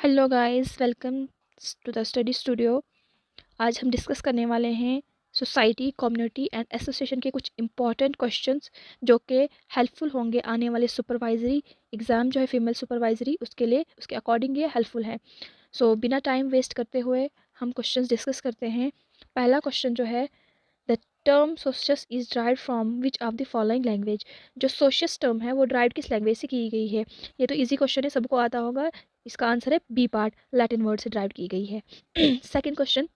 Hello guys, welcome to the study studio. आज हम discuss करने वाले हैं सोसाइटी, कम्युनिटी एंड एसोसिएशन के कुछ इंपॉर्टेंट क्वेश्चंस जो कि हेल्पफुल होंगे आने वाले सुपरवाइजरी एग्ज़ाम जो है फीमेल सुपरवाइजरी उसके लिए, उसके अकॉर्डिंग ये हेल्पफुल है। सो बिना टाइम वेस्ट करते हुए हम क्वेश्चंस डिस्कस करते हैं। पहला क्वेश्चन जो है, the term socius is drive from which of the following language. जो सोशस टर्म है वो ड्राइव किस लैंग्वेज से की गई है? ये तो इजी क्वेश्चन है, सबको आता होगा। इसका आंसर है बी पार्ट, लैटिन वर्ड से ड्राइव की गई है। Second question,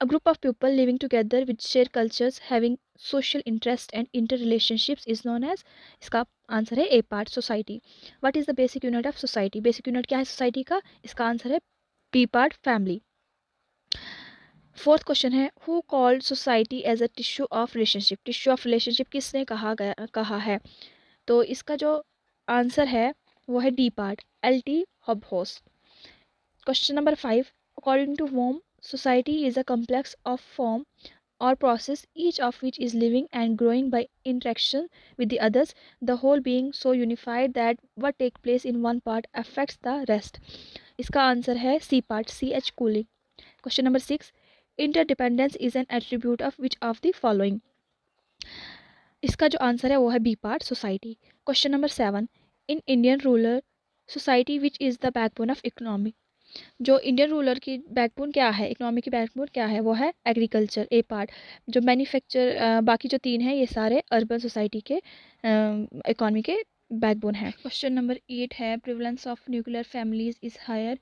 a group of people living together with share cultures having social interest and inter relationships is known as. इसका आंसर है A part, society. What is the basic unit of society? Basic unit क्या है society का? इसका answer है B part, family. Fourth question है, who called society as a tissue of relationship. Tissue of relationship किसने कहा है? तो इसका जो आंसर है वो है D part, L T Hobhouse. Question number 5, according to whom, society is a complex of form or process, each of which is living and growing by interaction with the others, the whole being so unified that what take place in one part affects the rest. इसका answer है C part, C H Cooley. Question number 6, interdependence is an attribute of which of the following. इसका जो answer है वो है B part, society. Question number 7, in Indian rural society which is the backbone of economy. जो Indian ruler की backbone क्या है, economy की बैकबोन क्या है? वो है एग्रीकल्चर, ए पार्ट। जो मैन्युफैक्चर, बाकी जो तीन है ये सारे अर्बन सोसाइटी के इकोनॉमी के बैकबोन है। क्वेश्चन नंबर 8 है, prevalence of nuclear families is higher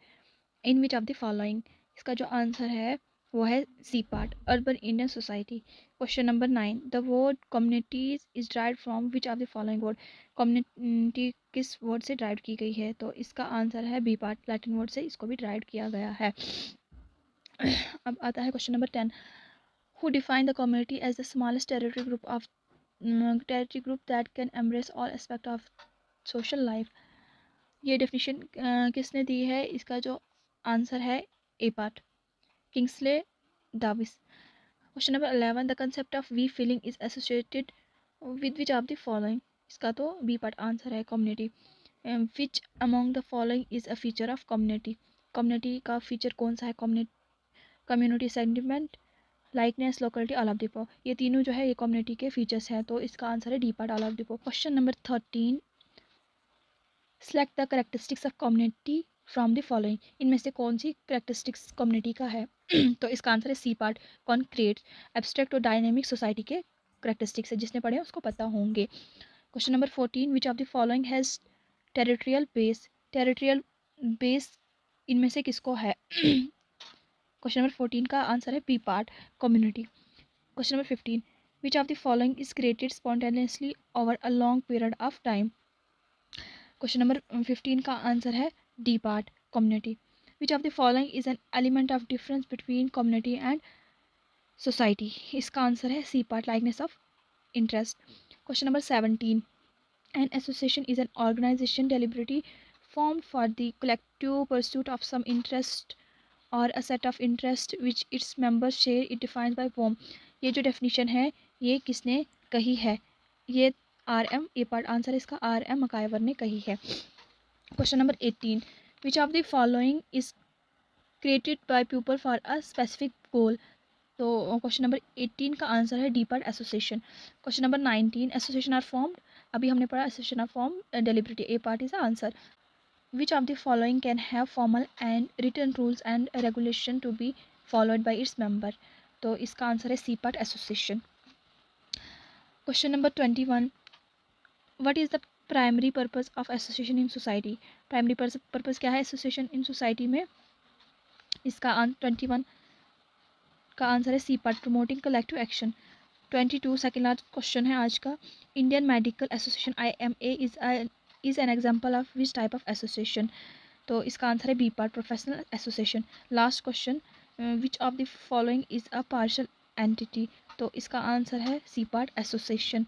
in which of the following. इसका जो आंसर है वो है C part, urban Indian society. Question number 9, the word communities is drive from which of the following word. Community किस word से drive की गई है? तो इसका आंसर है बी पार्ट, लैटिन वर्ड से इसको भी ड्राइव किया गया है। अब आता है question number 10, who define the community as the smallest territory group that can embrace all aspect of social life. ये डेफिनेशन किसने दी है? इसका जो आंसर है A part, Kingsley Davis. Question number 11, the concept of we feeling is associated with which of the following. इसका तो B part answer है, community. Which among the following is a feature of community. Community का feature कौन सा है? Community sentiment, likeness, locality, all of the. ये तीनों जो है ये कम्युनिटी के फीचर्स हैं, तो इसका आंसर है D part, all of the. Question number 13, select the characteristics of community from the following. इनमें से कौन सी करेक्टरिस्टिक्स कम्युनिटी का है? तो इसका आंसर है सी पार्ट, कॉन्क्रीट, एब्स्ट्रैक्ट और डायनेमिक सोसाइटी के करेक्टरिस्टिक्स है, जिसने पढ़े उसको पता होंगे। Question number 14, which of the following has territorial base. Territorial base इनमें से किसको है? क्वेश्चन नंबर 14 का आंसर है B part, community. Question number 15, which of the following is created spontaneously over a long period of time. Question number 15 का answer है D part, community. Which of the following is an element of difference between community and society. इसका answer है C part, likeness of interest. Question number 17, an association is an organisation deliberately formed for the collective pursuit of some interest or a set of interest which its members share, it defined by whom। ये जो definition है ये किसने कही है? ये R M, A part answer इसका R M MacIver ने कही है। Question number 18, which of the following is created by people for a specific goal. तो क्वेश्चन नंबर 18 का आंसर है D part, association. Question number 19, association are formed, अभी हमने पढ़ा association are form deliberately, A part is the answer. Which of the following can have formal and written rules and regulation to be followed by its member? तो इसका answer है C part, association. Question number 21, what is the primary purpose of association in society. Primary purpose क्या है association in society में? इसका 21 का answer है C part, promoting collective action. 22 second last question है आज का, Indian Medical Association IMA is an example of which type of association. तो इसका आंसर है B part, professional association. Last question, which of the following is a partial entity. तो इसका answer है C part, association.